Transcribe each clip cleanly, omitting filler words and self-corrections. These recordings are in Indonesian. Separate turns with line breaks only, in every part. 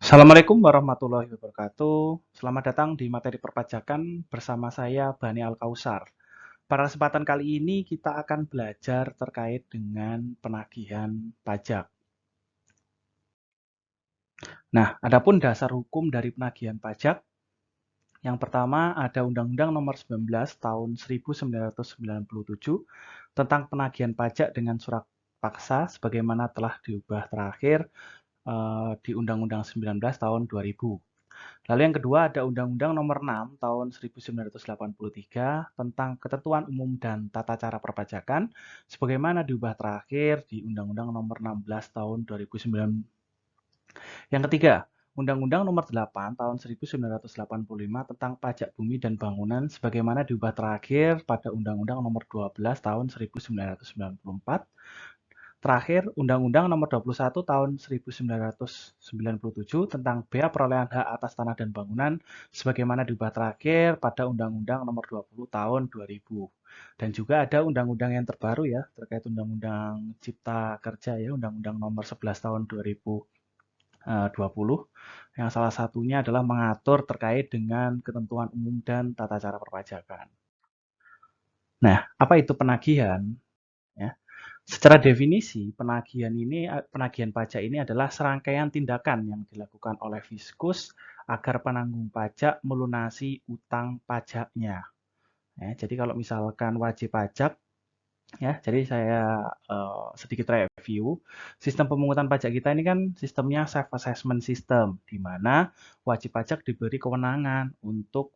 Assalamualaikum warahmatullahi wabarakatuh. Selamat datang di materi perpajakan bersama saya Bani Al-Kausar. Pada kesempatan kali ini kita akan belajar terkait dengan penagihan pajak. Nah, adapun dasar hukum dari penagihan pajak, yang pertama ada Undang-Undang Nomor 19 Tahun 1997 tentang penagihan pajak dengan surat paksa sebagaimana telah diubah terakhir di Undang-Undang 19 Tahun 2000. Lalu yang kedua ada Undang-Undang Nomor 6 Tahun 1983 tentang Ketentuan Umum dan Tata Cara Perpajakan sebagaimana diubah terakhir di Undang-Undang Nomor 16 Tahun 2009. Yang ketiga, Undang-Undang Nomor 8 Tahun 1985 tentang Pajak Bumi dan Bangunan sebagaimana diubah terakhir pada Undang-Undang Nomor 12 Tahun 1994. Terakhir, Undang-Undang Nomor 21 Tahun 1997 tentang Bea Perolehan Hak atas Tanah dan Bangunan sebagaimana diubah terakhir pada Undang-Undang Nomor 20 Tahun 2000. Dan juga ada undang-undang yang terbaru ya terkait Undang-Undang Cipta Kerja ya, Undang-Undang Nomor 11 Tahun 2020 yang salah satunya adalah mengatur terkait dengan ketentuan umum dan tata cara perpajakan. Nah, apa itu penagihan? Ya, secara definisi, penagihan pajak ini adalah serangkaian tindakan yang dilakukan oleh fiskus agar penanggung pajak melunasi utang pajaknya. Ya, jadi kalau misalkan wajib pajak, ya, jadi saya sedikit review, sistem pemungutan pajak kita ini kan sistemnya self assessment system, di mana wajib pajak diberi kewenangan untuk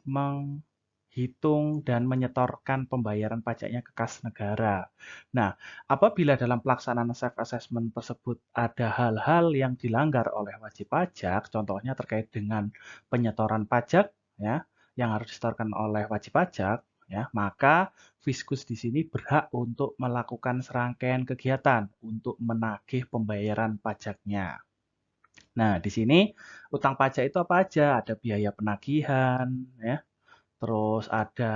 hitung dan menyetorkan pembayaran pajaknya ke kas negara. Nah, apabila dalam pelaksanaan self-assessment tersebut ada hal-hal yang dilanggar oleh wajib pajak, contohnya terkait dengan penyetoran pajak, ya, yang harus disetorkan oleh wajib pajak, ya, maka Fiskus di sini berhak untuk melakukan serangkaian kegiatan untuk menagih pembayaran pajaknya. Nah, di sini utang pajak itu apa aja? Ada biaya penagihan, ya, terus ada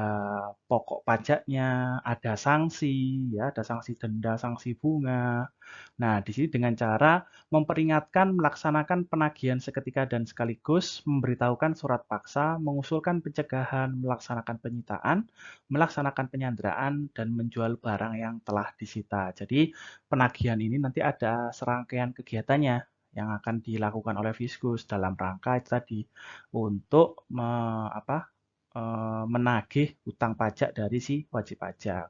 pokok pajaknya, ada sanksi, ya, ada sanksi denda, sanksi bunga. Nah, di sini dengan cara memperingatkan melaksanakan penagihan seketika dan sekaligus memberitahukan surat paksa, mengusulkan pencegahan, melaksanakan penyitaan, melaksanakan penyanderaan, dan menjual barang yang telah disita. Jadi, penagihan ini nanti ada serangkaian kegiatannya yang akan dilakukan oleh Fiskus dalam rangka itu tadi untuk menagih utang pajak dari si wajib pajak.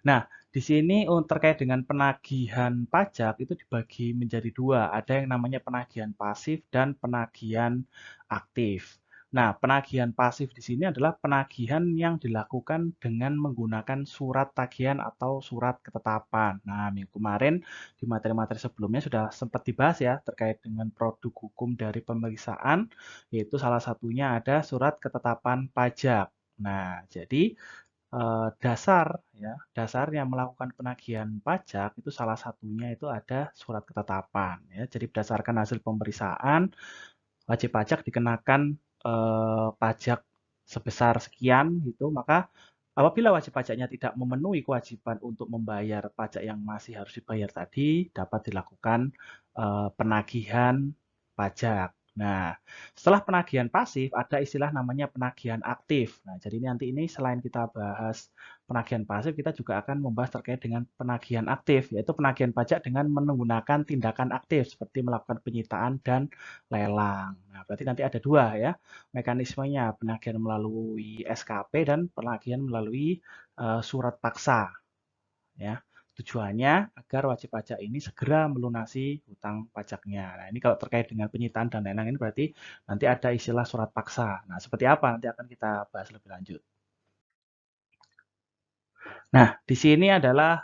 Nah, di sini terkait dengan penagihan pajak itu dibagi menjadi dua. Ada yang namanya penagihan pasif dan penagihan aktif. Nah, penagihan pasif di sini adalah penagihan yang dilakukan dengan menggunakan surat tagihan atau surat ketetapan. Nah, minggu kemarin di materi-materi sebelumnya sudah sempat dibahas ya terkait dengan produk hukum dari pemeriksaan, yaitu salah satunya ada surat ketetapan pajak. Nah, jadi dasar ya, dasarnya melakukan penagihan pajak itu salah satunya itu ada surat ketetapan ya. Jadi berdasarkan hasil pemeriksaan, wajib pajak dikenakan pajak sebesar sekian gitu, maka apabila wajib pajaknya tidak memenuhi kewajiban untuk membayar pajak yang masih harus dibayar tadi, dapat dilakukan penagihan pajak. Nah, setelah penagihan pasif, ada istilah namanya penagihan aktif. Nah, jadi nanti ini selain kita bahas penagihan pasif, kita juga akan membahas terkait dengan penagihan aktif, yaitu penagihan pajak dengan menggunakan tindakan aktif, seperti melakukan penyitaan dan lelang. Nah, berarti nanti ada dua ya mekanismenya, penagihan melalui SKP dan penagihan melalui surat paksa. Ya, tujuannya agar wajib pajak ini segera melunasi hutang pajaknya. Nah, ini kalau terkait dengan penyitaan dan lain-lain ini berarti nanti ada istilah surat paksa. Nah, seperti apa nanti akan kita bahas lebih lanjut. Nah, di sini adalah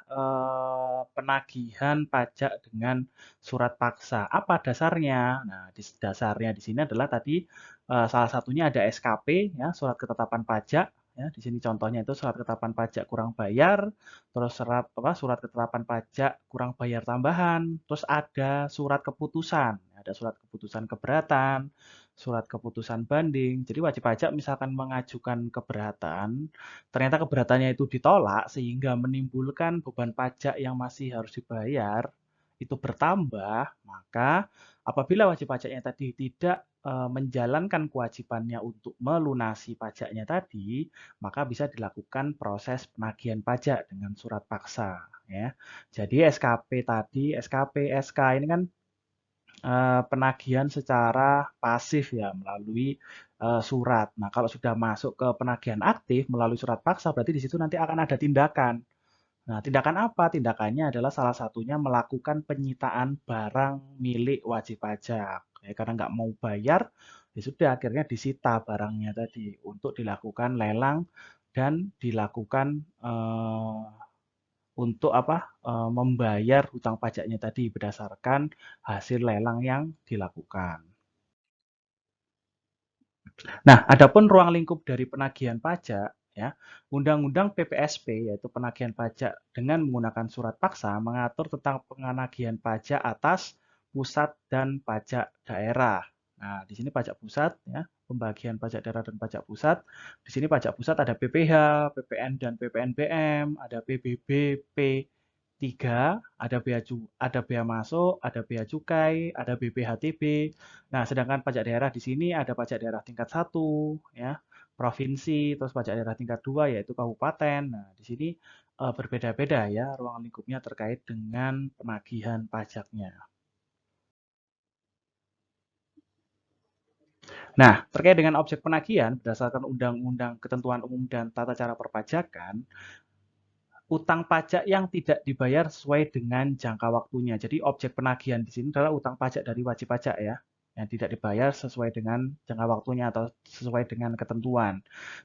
penagihan pajak dengan surat paksa. Apa dasarnya? Nah, dasarnya di sini adalah tadi salah satunya ada SKP, ya, surat ketetapan pajak. Ya, di sini contohnya itu surat ketetapan pajak kurang bayar, terus surat ketetapan pajak kurang bayar tambahan, terus ada surat keputusan, ada surat keputusan keberatan, surat keputusan banding. Jadi wajib pajak misalkan mengajukan keberatan, ternyata keberatannya itu ditolak sehingga menimbulkan beban pajak yang masih harus dibayar, itu bertambah, maka apabila wajib pajaknya tadi tidak menjalankan kewajibannya untuk melunasi pajaknya tadi, maka bisa dilakukan proses penagihan pajak dengan surat paksa, ya. Jadi SKP tadi, SKP, SK ini kan penagihan secara pasif ya melalui surat. Nah, kalau sudah masuk ke penagihan aktif melalui surat paksa, berarti di situ nanti akan ada tindakan. Nah, tindakan apa? Tindakannya adalah salah satunya melakukan penyitaan barang milik wajib pajak. Ya, karena nggak mau bayar, ya sudah akhirnya disita barangnya tadi untuk dilakukan lelang dan dilakukan untuk apa? Membayar hutang pajaknya tadi berdasarkan hasil lelang yang dilakukan. Nah, adapun ruang lingkup dari penagihan pajak, ya, Undang-Undang PPSP yaitu penagihan pajak dengan menggunakan surat paksa mengatur tentang penagihan pajak atas pusat dan pajak daerah. Nah, di sini pajak pusat, ya, pembagian pajak daerah dan pajak pusat. Di sini pajak pusat ada PPh, PPN dan PPNBM, ada PBB, P3, ada bea masuk, ada bea cukai, ada BPHTB. Nah, sedangkan pajak daerah di sini ada pajak daerah tingkat 1, ya, provinsi, terus pajak daerah tingkat 2 yaitu kabupaten. Nah, di sini berbeda-beda ya ruang lingkupnya terkait dengan penagihan pajaknya. Nah, terkait dengan objek penagihan berdasarkan Undang-Undang Ketentuan Umum dan Tata Cara Perpajakan, utang pajak yang tidak dibayar sesuai dengan jangka waktunya. Jadi objek penagihan di sini adalah utang pajak dari wajib pajak ya, yang tidak dibayar sesuai dengan jangka waktunya atau sesuai dengan ketentuan.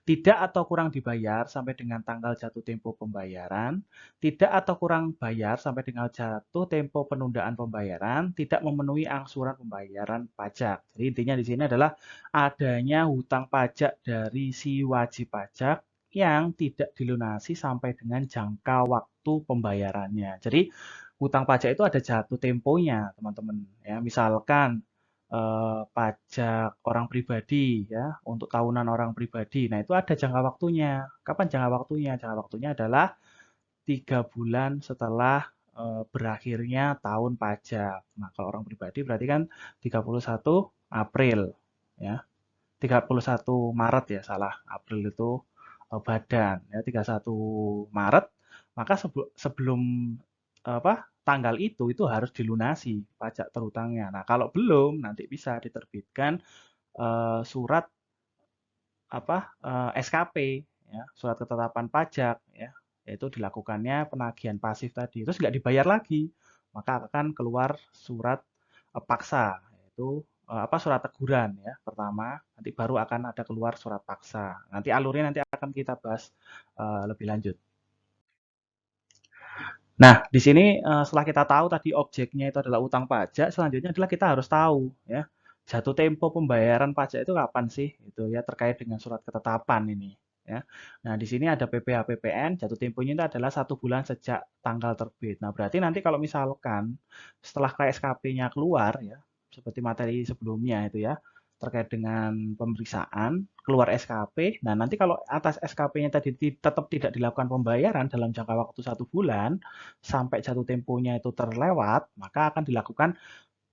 Tidak atau kurang dibayar sampai dengan tanggal jatuh tempo pembayaran, tidak atau kurang bayar sampai dengan jatuh tempo penundaan pembayaran, tidak memenuhi angsuran pembayaran pajak. Jadi intinya di sini adalah adanya hutang pajak dari si wajib pajak yang tidak dilunasi sampai dengan jangka waktu pembayarannya. Jadi hutang pajak itu ada jatuh temponya, teman-teman. Ya, misalkan pajak orang pribadi ya untuk tahunan orang pribadi. Nah itu ada jangka waktunya. Kapan jangka waktunya? Jangka waktunya adalah 3 bulan setelah berakhirnya tahun pajak. Nah kalau orang pribadi berarti kan 31 April ya. 31 Maret ya salah. April itu badan ya 31 Maret maka sebelum apa tanggal itu harus dilunasi pajak terhutangnya. Nah, kalau belum nanti bisa diterbitkan surat apa SKP ya, surat ketetapan pajak ya, yaitu dilakukannya penagihan pasif tadi. Terus nggak dibayar lagi, maka akan keluar surat paksa yaitu apa surat teguran ya pertama, nanti baru akan ada keluar surat paksa. Nanti alurnya nanti akan kita bahas lebih lanjut. Nah, di sini setelah kita tahu tadi objeknya itu adalah utang pajak, selanjutnya adalah kita harus tahu ya, jatuh tempo pembayaran pajak itu kapan sih? Itu ya terkait dengan surat ketetapan ini ya. Nah, di sini ada PPh PPN, jatuh temponya itu adalah 1 bulan sejak tanggal terbit. Nah, berarti nanti kalau misalkan setelah KSKP-nya keluar ya, seperti materi sebelumnya itu ya, terkait dengan pemeriksaan, keluar SKP. Nah, nanti kalau atas SKP-nya tadi tetap tidak dilakukan pembayaran dalam jangka waktu 1 bulan, sampai jatuh temponya itu terlewat, maka akan dilakukan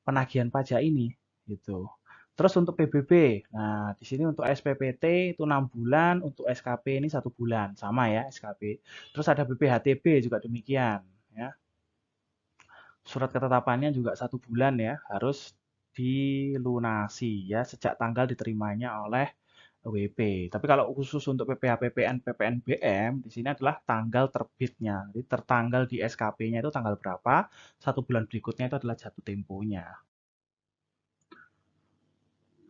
penagihan pajak ini, gitu. Terus untuk PBB, nah di sini untuk SPPT itu 6 bulan, untuk SKP ini 1 bulan, sama ya SKP. Terus ada BPHTB juga demikian, ya. Surat ketetapannya juga 1 bulan ya, harus dilunasi ya sejak tanggal diterimanya oleh WP. Tapi kalau khusus untuk PPh, PPN, PPNBM di sini adalah tanggal terbitnya. Jadi tertanggal di SKP-nya itu tanggal berapa, 1 bulan berikutnya itu adalah jatuh temponya.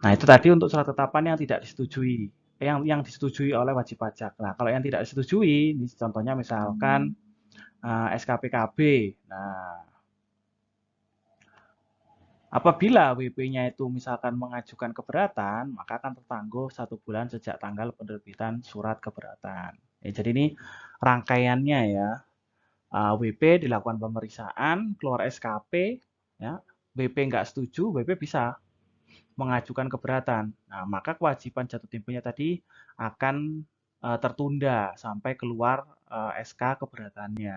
Nah itu tadi untuk surat ketetapan yang tidak disetujui, yang disetujui oleh wajib pajak. Nah kalau yang tidak disetujui, ini contohnya misalkan SKPKB. Nah apabila WP-nya itu misalkan mengajukan keberatan, maka akan tertangguh 1 bulan sejak tanggal penerbitan surat keberatan. Ya, jadi ini rangkaiannya ya. WP dilakukan pemeriksaan, keluar SKP, ya. WP nggak setuju, WP bisa mengajukan keberatan. Nah, maka kewajiban jatuh temponya tadi akan tertunda sampai keluar SK keberatannya.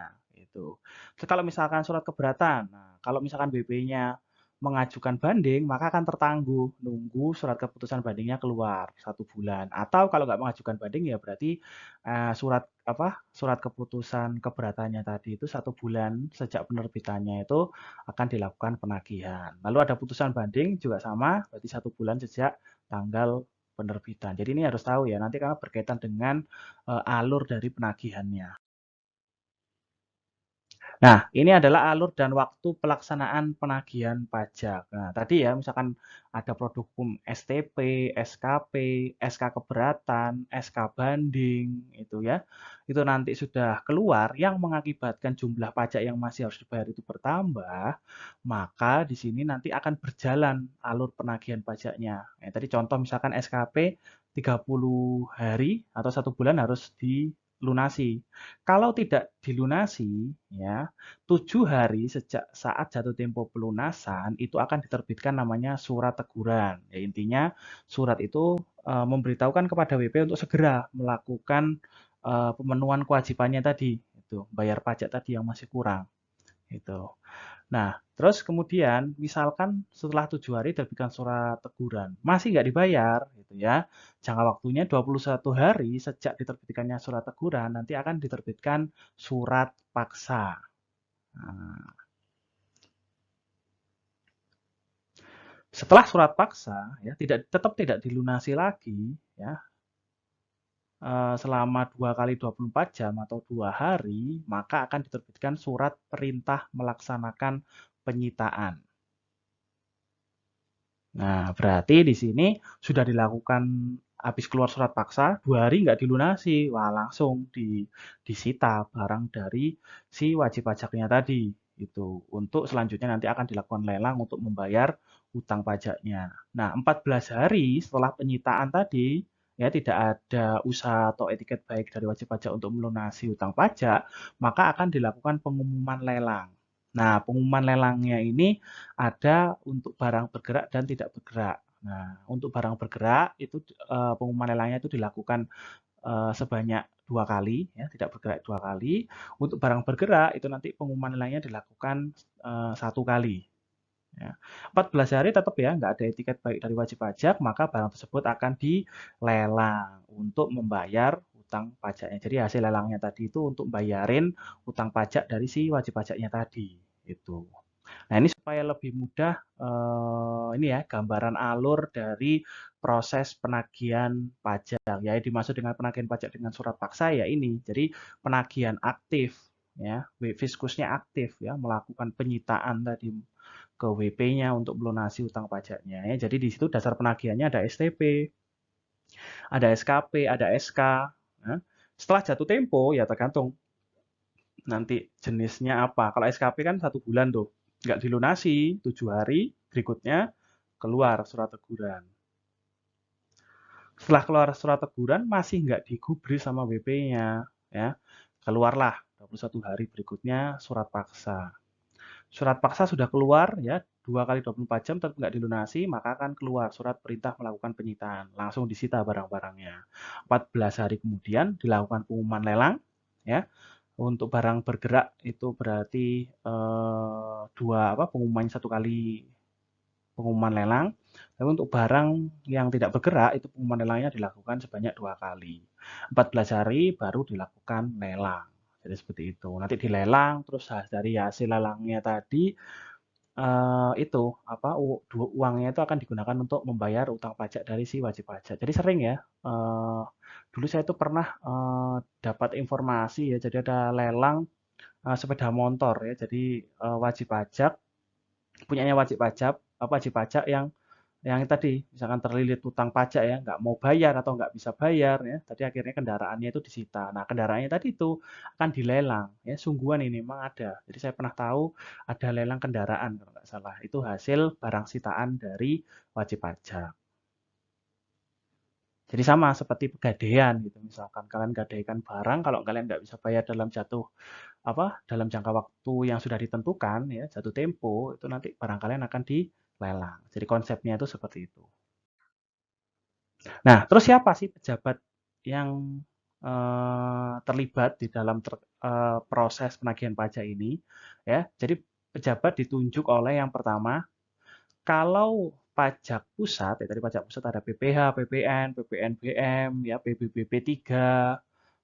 gitu. Terus kalau misalkan surat keberatan, nah kalau misalkan BP-nya mengajukan banding, maka akan tertangguh nunggu surat keputusan bandingnya keluar 1 bulan. Atau kalau nggak mengajukan banding ya berarti surat keputusan keberatannya tadi itu 1 bulan sejak penerbitannya itu akan dilakukan penagihan. Lalu ada putusan banding juga sama, berarti 1 bulan sejak tanggal penerbitan. Jadi ini harus tahu ya, nanti karena berkaitan dengan alur dari penagihannya. Nah, ini adalah alur dan waktu pelaksanaan penagihan pajak. Nah, tadi ya, misalkan ada produk hukum STP, SKP, SK keberatan, SK banding, itu ya. Itu nanti sudah keluar yang mengakibatkan jumlah pajak yang masih harus dibayar itu bertambah, maka di sini nanti akan berjalan alur penagihan pajaknya. Nah, tadi contoh misalkan SKP 30 hari atau 1 bulan harus dilunasi. Kalau tidak dilunasi, ya 7 hari sejak saat jatuh tempo pelunasan itu akan diterbitkan namanya surat teguran. Ya, intinya surat itu memberitahukan kepada WP untuk segera melakukan pemenuhan kewajibannya tadi, itu bayar pajak tadi yang masih kurang. Itu. Nah, terus kemudian misalkan setelah 7 hari terbitkan surat teguran, masih nggak dibayar, gitu ya. Jangka waktunya 21 hari sejak diterbitkannya surat teguran, nanti akan diterbitkan surat paksa. Nah, setelah surat paksa, ya tetap tidak dilunasi lagi, ya selama 2 kali 24 jam atau 2 hari, maka akan diterbitkan surat perintah melaksanakan penyitaan. Nah, berarti di sini sudah dilakukan habis keluar surat paksa, 2 hari nggak dilunasi. Wah, langsung disita barang dari si wajib pajaknya tadi. Itu untuk selanjutnya nanti akan dilakukan lelang untuk membayar utang pajaknya. Nah, 14 hari setelah penyitaan tadi, ya tidak ada usaha atau etiket baik dari wajib pajak untuk melunasi utang pajak, maka akan dilakukan pengumuman lelang. Nah, pengumuman lelangnya ini ada untuk barang bergerak dan tidak bergerak. Nah, untuk barang bergerak itu pengumuman lelangnya itu dilakukan sebanyak 2 kali, ya, tidak bergerak 2 kali. Untuk barang bergerak itu nanti pengumuman lelangnya dilakukan 1 kali. Ya. 14 hari tetap ya nggak ada etiket baik dari wajib pajak, maka barang tersebut akan dilelang untuk membayar utang pajaknya. Jadi hasil lelangnya tadi itu untuk bayarin utang pajak dari si wajib pajaknya tadi. Itu. Nah, ini supaya lebih mudah ini ya gambaran alur dari proses penagihan pajak. Ya, dimaksud dengan penagihan pajak dengan surat paksa ya ini. Jadi penagihan aktif ya, fiskusnya aktif ya melakukan penyitaan tadi ke WP-nya untuk melunasi utang pajaknya ya. Jadi di situ dasar penagihannya ada STP, ada SKP, ada SK. Nah, setelah jatuh tempo ya tergantung nanti jenisnya apa. Kalau SKP kan 1 bulan tuh, nggak dilunasi, 7 hari berikutnya keluar surat teguran. Setelah keluar surat teguran masih nggak digubris sama WP-nya, ya keluarlah 21 hari berikutnya surat paksa. Surat paksa sudah keluar ya 2 kali 24 jam tetap nggak dilunasi, maka akan keluar surat perintah melakukan penyitaan. Langsung disita barang-barangnya. 14 hari kemudian dilakukan pengumuman lelang, ya untuk barang bergerak itu berarti pengumuman 1 kali pengumuman lelang. Tapi untuk barang yang tidak bergerak itu pengumuman lelangnya dilakukan sebanyak 2 kali. 14 hari baru dilakukan lelang. Jadi seperti itu. Nanti dilelang, terus dari hasil lelangnya tadi itu uangnya itu akan digunakan untuk membayar utang pajak dari si wajib pajak. Jadi sering ya. Dulu saya itu pernah dapat informasi ya. Jadi ada lelang sepeda motor ya. Jadi wajib pajak punyanya wajib pajak yang tadi misalkan terlilit utang pajak ya nggak mau bayar atau nggak bisa bayar ya tadi akhirnya kendaraannya itu disita. Nah kendaraannya tadi itu akan dilelang ya sungguhan ini memang ada. Jadi saya pernah tahu ada lelang kendaraan kalau nggak salah itu hasil barang sitaan dari wajib pajak. Jadi sama seperti pegadaian gitu misalkan kalian gadaikan barang kalau kalian nggak bisa bayar dalam jangka waktu yang sudah ditentukan ya jatuh tempo itu nanti barang kalian akan dilelang. Jadi konsepnya itu seperti itu. Nah, terus siapa sih pejabat yang terlibat di dalam proses penagihan pajak ini, ya. Jadi pejabat ditunjuk oleh yang pertama, kalau pajak pusat, ya tadi pajak pusat ada PPh, PPN, PPNBM, ya BBBP3,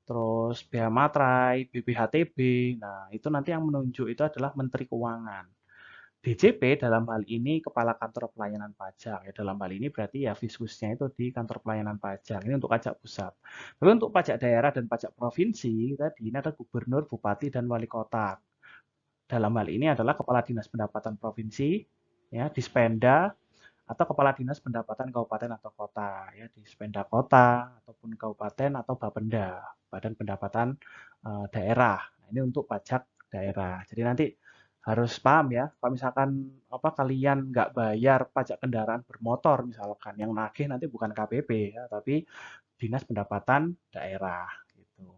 terus Bea Matrai, BBHTB. Nah, itu nanti yang menunjuk itu adalah Menteri Keuangan. DJP dalam hal ini Kepala Kantor Pelayanan Pajak. Ya, dalam hal ini berarti ya fiskusnya itu di Kantor Pelayanan Pajak. Ini untuk pajak pusat. Tapi untuk pajak daerah dan pajak provinsi, tadi ini ada gubernur, bupati, dan wali kota. Dalam hal ini adalah Kepala Dinas Pendapatan Provinsi, ya, Dispenda, atau Kepala Dinas Pendapatan Kabupaten atau Kota, ya, Dispenda Kota, ataupun Kabupaten atau Bapenda, Badan Pendapatan Daerah. Nah, ini untuk pajak daerah. Jadi nanti harus paham ya, kalau misalkan kalian nggak bayar pajak kendaraan bermotor misalkan, yang nagih nanti bukan KPP ya, tapi Dinas Pendapatan Daerah gitu.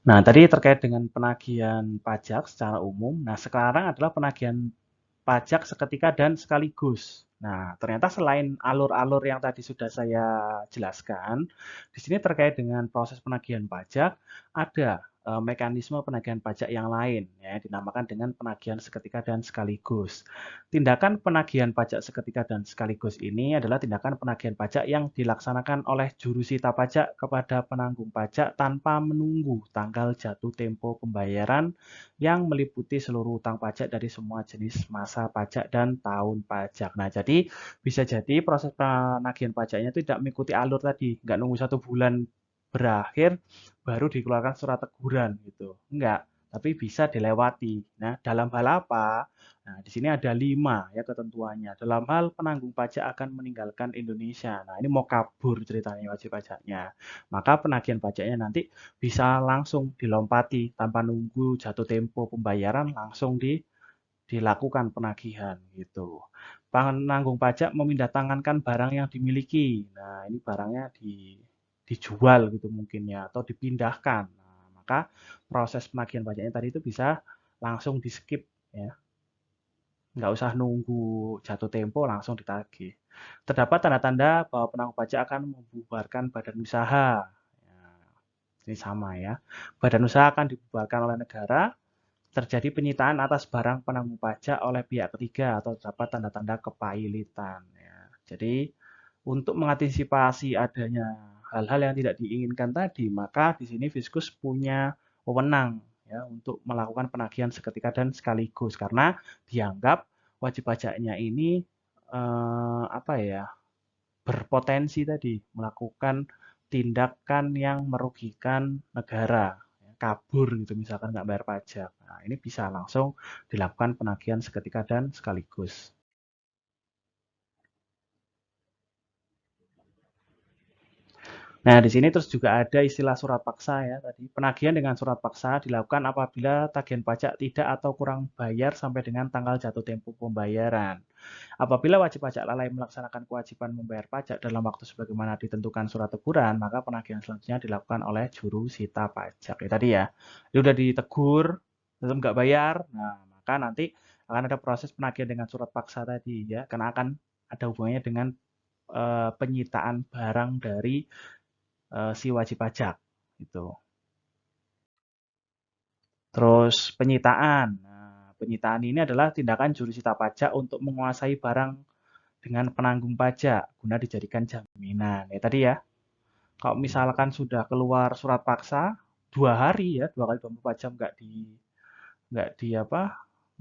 Nah, tadi terkait dengan penagihan pajak secara umum. Nah, sekarang adalah penagihan pajak seketika dan sekaligus. Nah, ternyata selain alur-alur yang tadi sudah saya jelaskan, di sini terkait dengan proses penagihan pajak, ada mekanisme penagihan pajak yang lain, ya, dinamakan dengan penagihan seketika dan sekaligus. Tindakan penagihan pajak seketika dan sekaligus ini adalah tindakan penagihan pajak yang dilaksanakan oleh jurusita pajak kepada penanggung pajak tanpa menunggu tanggal jatuh tempo pembayaran yang meliputi seluruh utang pajak dari semua jenis masa pajak dan tahun pajak. Nah, jadi bisa jadi proses penagihan pajaknya itu tidak mengikuti alur tadi, nggak nunggu 1 bulan berakhir baru dikeluarkan surat teguran gitu, enggak. Tapi bisa dilewati. Nah, dalam hal apa? Nah, di sini ada 5 ya ketentuannya. Dalam hal penanggung pajak akan meninggalkan Indonesia. Nah, ini mau kabur ceritanya wajib pajaknya. Maka penagihan pajaknya nanti bisa langsung dilompati tanpa nunggu jatuh tempo pembayaran, langsung dilakukan penagihan gitu. Penanggung pajak memindah-tangankan barang yang dimiliki. Nah, ini barangnya dijual gitu mungkin ya, atau dipindahkan. Nah, maka proses penagihan pajaknya tadi itu bisa langsung di skip ya, nggak usah nunggu jatuh tempo langsung ditagih. Terdapat tanda-tanda bahwa penanggung pajak akan membubarkan badan usaha. Ya, ini sama ya. Badan usaha akan dibubarkan oleh negara, terjadi penyitaan atas barang penanggung pajak oleh pihak ketiga atau terdapat tanda-tanda kepailitan. Ya. Jadi untuk mengantisipasi adanya hal-hal yang tidak diinginkan tadi, maka di sini Fiskus punya wewenang ya untuk melakukan penagihan seketika dan sekaligus karena dianggap wajib pajaknya ini berpotensi tadi melakukan tindakan yang merugikan negara, ya, kabur gitu misalkan nggak bayar pajak. Nah, ini bisa langsung dilakukan penagihan seketika dan sekaligus. Nah, di sini terus juga ada istilah surat paksa ya tadi. Penagihan dengan surat paksa dilakukan apabila tagihan pajak tidak atau kurang bayar sampai dengan tanggal jatuh tempo pembayaran. Apabila wajib pajak lalai melaksanakan kewajiban membayar pajak dalam waktu sebagaimana ditentukan surat teguran, maka penagihan selanjutnya dilakukan oleh juru sita pajak. Ya tadi ya, dia udah ditegur, tetap nggak bayar, nah maka nanti akan ada proses penagihan dengan surat paksa tadi ya, karena akan ada hubungannya dengan penyitaan barang dari si wajib pajak gitu. Terus penyitaan. Nah, penyitaan ini adalah tindakan jurusita pajak untuk menguasai barang dengan penanggung pajak guna dijadikan jaminan. Ya tadi ya, kalau misalkan sudah keluar surat paksa 2 hari ya, 2 kali 24 jam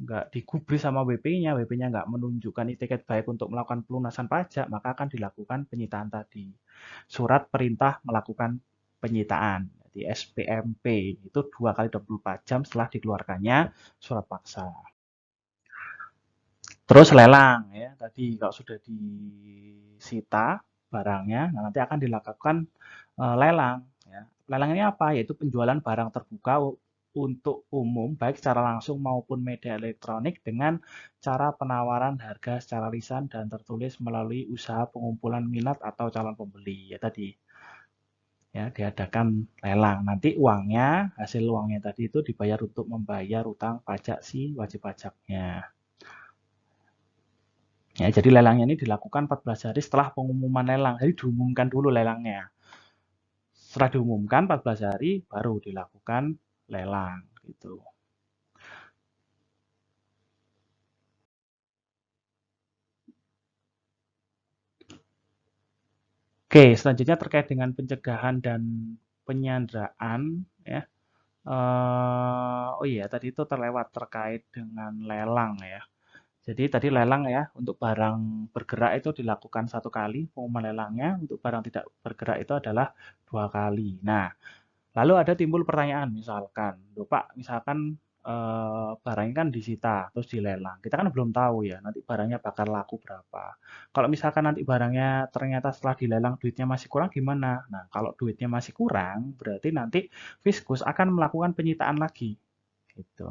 nggak digubris sama WP-nya, WP-nya nggak menunjukkan itikat baik untuk melakukan pelunasan pajak, maka akan dilakukan penyitaan tadi. Surat perintah melakukan penyitaan. Jadi SPMP itu 2 kali 24 jam setelah dikeluarkannya surat paksa. Terus lelang ya, tadi kalau sudah disita barangnya, nah nanti akan dilakukan lelang. Ya. Lelang ini apa? Yaitu penjualan barang terbuka untuk umum, baik secara langsung maupun media elektronik dengan cara penawaran harga secara lisan dan tertulis melalui usaha pengumpulan minat atau calon pembeli. Ya tadi ya diadakan lelang. Nanti uangnya, hasil uangnya tadi itu dibayar untuk membayar utang pajak si wajib pajaknya. Ya, jadi lelangnya ini dilakukan 14 hari setelah pengumuman lelang. Jadi diumumkan dulu lelangnya. Setelah diumumkan 14 hari baru dilakukan lelang gitu. Oke, selanjutnya terkait dengan pencegahan dan penyanderaan ya. Oh iya, tadi itu terlewat terkait dengan lelang ya. Jadi tadi lelang ya, untuk barang bergerak itu dilakukan 1 kali, pengumuman lelangnya. Untuk barang tidak bergerak itu adalah 2 kali. Nah, lalu ada timbul pertanyaan, misalkan, loh Pak, misalkan barangnya kan disita, terus dilelang. Kita kan belum tahu ya, nanti barangnya bakal laku berapa. Kalau misalkan nanti barangnya ternyata setelah dilelang duitnya masih kurang gimana? Nah, kalau duitnya masih kurang, berarti nanti Fiskus akan melakukan penyitaan lagi. Gitu.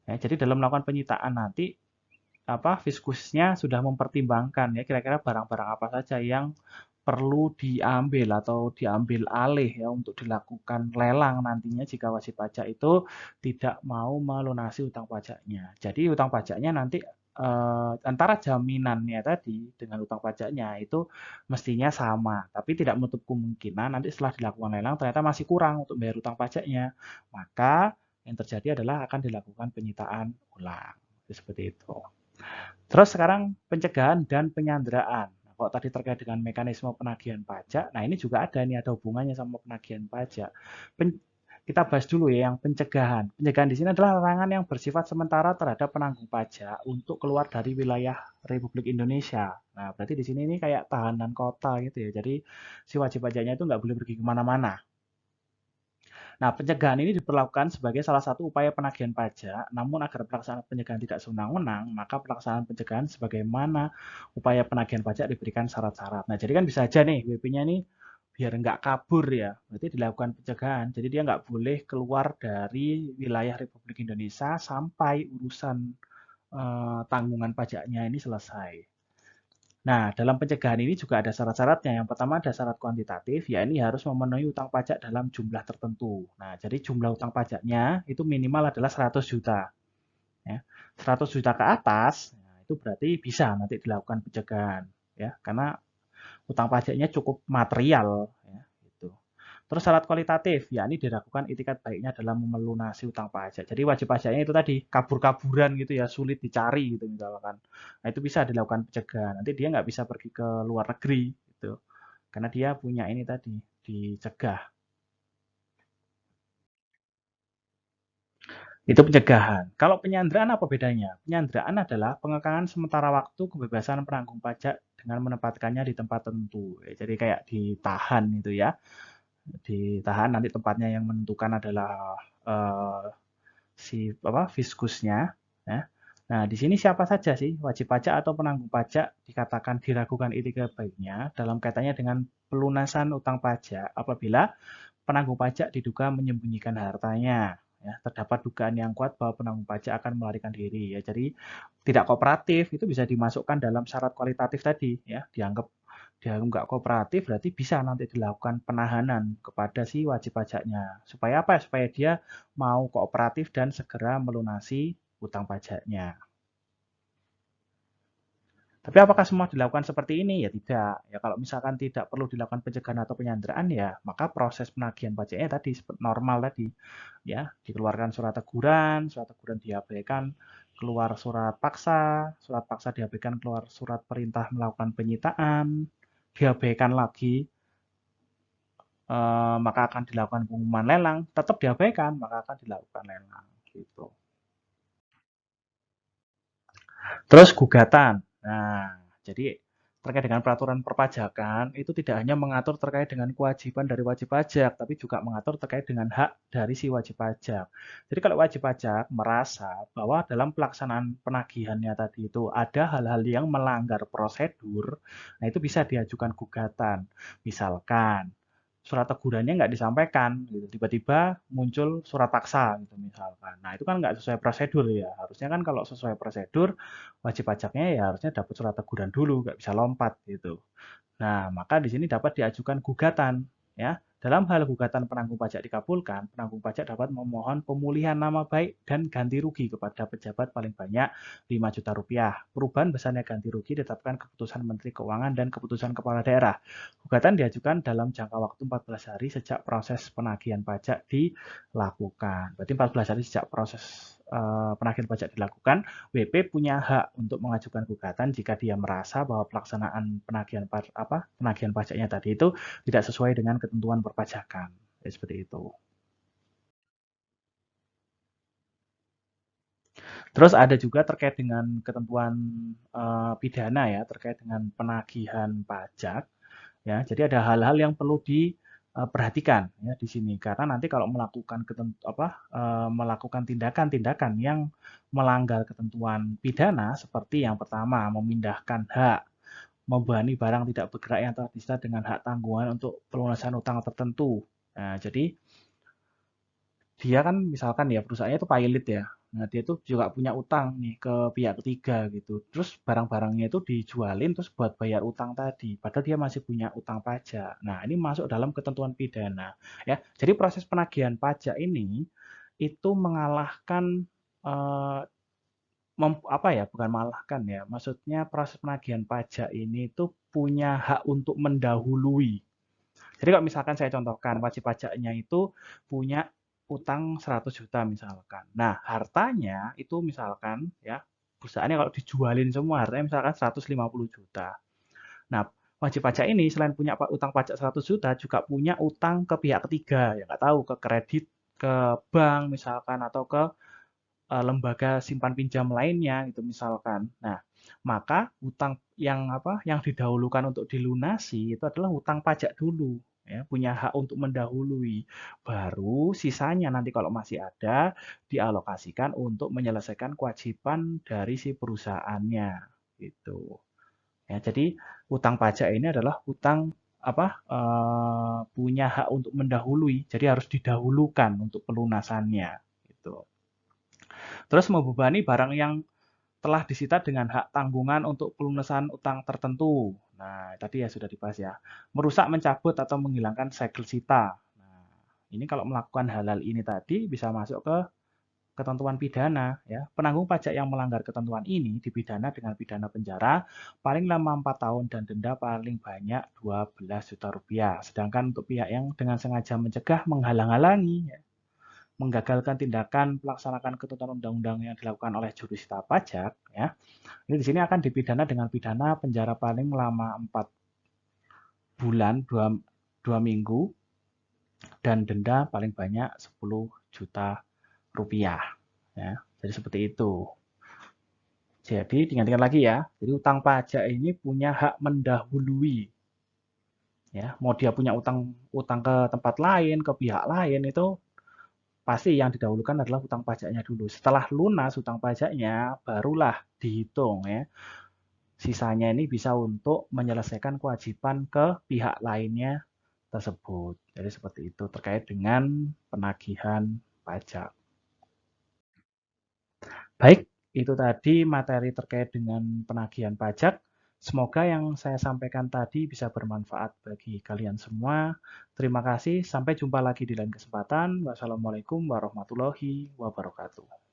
Ya, jadi dalam melakukan penyitaan nanti Fiskusnya sudah mempertimbangkan ya kira-kira barang-barang apa saja yang perlu diambil atau diambil alih ya untuk dilakukan lelang nantinya jika wajib pajak itu tidak mau melunasi utang pajaknya. Jadi utang pajaknya nanti antara jaminannya tadi dengan utang pajaknya itu mestinya sama, tapi tidak menutup kemungkinan nanti setelah dilakukan lelang ternyata masih kurang untuk bayar utang pajaknya. Maka yang terjadi adalah akan dilakukan penyitaan ulang. Seperti itu. Terus sekarang pencegahan dan penyanderaan. Nah, kalau tadi terkait dengan mekanisme penagihan pajak, nah ini juga ada nih ada hubungannya sama penagihan pajak. Kita bahas dulu ya yang pencegahan. Pencegahan di sini adalah larangan yang bersifat sementara terhadap penanggung pajak untuk keluar dari wilayah Republik Indonesia. Nah, berarti di sini ini kayak tahanan kota gitu ya. Jadi si wajib pajaknya itu nggak boleh pergi kemana-mana. Nah, pencegahan ini diperlakukan sebagai salah satu upaya penagihan pajak, namun agar pelaksanaan pencegahan tidak sewenang-wenang, maka pelaksanaan pencegahan sebagaimana upaya penagihan pajak diberikan syarat-syarat. Nah, jadi kan bisa aja nih WP-nya nih biar nggak kabur ya, berarti dilakukan pencegahan. Jadi dia nggak boleh keluar dari wilayah Republik Indonesia sampai urusan tanggungan pajaknya ini selesai. Nah, dalam pencegahan ini juga ada syarat-syaratnya. Yang pertama ada syarat kuantitatif, ya ini harus memenuhi utang pajak dalam jumlah tertentu. Nah, jadi jumlah utang pajaknya itu minimal adalah 100 juta. Ya. 100 juta ke atas, nah, itu berarti bisa nanti dilakukan pencegahan. Ya, karena utang pajaknya cukup material. Ya, gitu. Terus syarat kualitatif, ya ini diragukan itikat baiknya dalam melunasi utang pajak. Jadi wajib pajaknya itu tadi kabur-kaburan gitu ya, sulit dicari gitu misalkan. Nah itu bisa dilakukan pencegahan. Nanti dia nggak bisa pergi ke luar negeri gitu, karena dia punya ini tadi dicegah. Itu pencegahan. Kalau penyanderaan apa bedanya? Penyanderaan adalah pengekangan sementara waktu kebebasan penanggung pajak dengan menempatkannya di tempat tertentu. Ya, jadi kayak ditahan itu ya, ditahan nanti tempatnya yang menentukan adalah eh, fiskusnya ya. Nah, di sini siapa saja sih wajib pajak atau penanggung pajak dikatakan diragukan itikat baiknya dalam kaitannya dengan pelunasan utang pajak apabila penanggung pajak diduga menyembunyikan hartanya. Ya, terdapat dugaan yang kuat bahwa penanggung pajak akan melarikan diri. Ya, jadi tidak kooperatif itu bisa dimasukkan dalam syarat kualitatif tadi. Ya, dianggap dia nggak kooperatif berarti bisa nanti dilakukan penahanan kepada si wajib pajaknya. Supaya apa? Supaya dia mau kooperatif dan segera melunasi utang pajaknya. Tapi apakah semua dilakukan seperti ini? Ya tidak. Ya kalau misalkan tidak perlu dilakukan pencegahan atau penyanderaan ya, maka proses penagihan pajaknya tadi normal tadi. Ya, dikeluarkan surat teguran diabaikan, keluar surat paksa diabaikan, keluar surat perintah melakukan penyitaan, diabaikan lagi, maka akan dilakukan pengumuman lelang, tetap diabaikan, maka akan dilakukan lelang gitu. Terus gugatan. Nah, jadi terkait dengan peraturan perpajakan itu tidak hanya mengatur terkait dengan kewajiban dari wajib pajak, tapi juga mengatur terkait dengan hak dari si wajib pajak. Jadi kalau wajib pajak merasa bahwa dalam pelaksanaan penagihannya tadi itu ada hal-hal yang melanggar prosedur, nah itu bisa diajukan gugatan. Misalkan surat tegurannya nggak disampaikan, gitu. Tiba-tiba muncul surat paksa, gitu misalkan. Nah itu kan nggak sesuai prosedur ya. Harusnya kan kalau sesuai prosedur, wajib pajaknya ya harusnya dapat surat teguran dulu, nggak bisa lompat gitu. Nah maka di sini dapat diajukan gugatan, ya Dalam hal gugatan penanggung pajak dikabulkan, penanggung pajak dapat memohon pemulihan nama baik dan ganti rugi kepada pejabat paling banyak 5 juta rupiah. Perubahan besarnya ganti rugi ditetapkan keputusan Menteri Keuangan dan keputusan Kepala Daerah. Gugatan diajukan dalam jangka waktu 14 hari sejak proses penagihan pajak dilakukan. Berarti 14 hari sejak proses penagihan pajak dilakukan, WP punya hak untuk mengajukan gugatan jika dia merasa bahwa pelaksanaan penagihan pajaknya tadi itu tidak sesuai dengan ketentuan perpajakan. Ya, seperti itu. Terus ada juga terkait dengan ketentuan pidana ya, terkait dengan penagihan pajak. Ya, jadi ada hal-hal yang perlu diperhatikan ya di sini karena nanti kalau melakukan tindakan-tindakan yang melanggar ketentuan pidana seperti yang pertama memindahkan hak, membebani barang tidak bergerak yang telah disita dengan hak tanggungan untuk pelunasan utang tertentu. Nah, jadi dia kan misalkan ya perusahaannya itu pilot ya. Nah, dia tuh juga punya utang nih ke pihak ketiga gitu. Terus barang-barangnya itu dijualin terus buat bayar utang tadi. Padahal dia masih punya utang pajak. Nah, ini masuk dalam ketentuan pidana ya. Jadi proses penagihan pajak ini itu mengalahkan eh, bukan mengalahkan ya. Maksudnya proses penagihan pajak ini itu punya hak untuk mendahului. Jadi kalau misalkan saya contohkan, wajib pajaknya itu punya utang 100 juta misalkan. Nah, hartanya itu misalkan ya, perusahaannya kalau dijualin semua hartanya misalkan 150 juta. Nah, wajib pajak ini selain punya utang pajak 100 juta juga punya utang ke pihak ketiga, ya nggak tahu ke kredit, ke bank misalkan atau ke lembaga simpan pinjam lainnya gitu misalkan. Nah, maka utang yang didahulukan untuk dilunasi itu adalah utang pajak dulu ya, punya hak untuk mendahului. Baru sisanya nanti kalau masih ada dialokasikan untuk menyelesaikan kewajiban dari si perusahaannya gitu. Ya, jadi utang pajak ini adalah utang punya hak untuk mendahului, jadi harus didahulukan untuk pelunasannya gitu. Terus membebani barang yang telah disita dengan hak tanggungan untuk pelunasan utang tertentu. Nah, tadi ya sudah dibahas ya. Merusak, mencabut, atau menghilangkan segel sita. Nah, ini kalau melakukan hal-hal ini tadi bisa masuk ke ketentuan pidana. Ya. Penanggung pajak yang melanggar ketentuan ini dipidana dengan pidana penjara paling lama 4 tahun dan denda paling banyak 12 juta rupiah. Sedangkan untuk pihak yang dengan sengaja mencegah, menghalang-halangi, ya, menggagalkan tindakan pelaksanakan ketentuan undang-undang yang dilakukan oleh jurusita pajak, ya, ini di sini akan dipidana dengan pidana penjara paling lama 4 bulan 2 minggu dan denda paling banyak 10 juta rupiah. Ya, jadi seperti itu. Jadi diingat-ingat lagi ya. Jadi utang pajak ini punya hak mendahului. Ya, mau dia punya utang ke tempat lain, ke pihak lain itu pasti yang didahulukan adalah utang pajaknya dulu. Setelah lunas utang pajaknya, barulah dihitung ya. Sisanya ini bisa untuk menyelesaikan kewajiban ke pihak lainnya tersebut. Jadi seperti itu terkait dengan penagihan pajak. Baik, itu tadi materi terkait dengan penagihan pajak. Semoga yang saya sampaikan tadi bisa bermanfaat bagi kalian semua. Terima kasih, sampai jumpa lagi di lain kesempatan. Wassalamualaikum warahmatullahi wabarakatuh.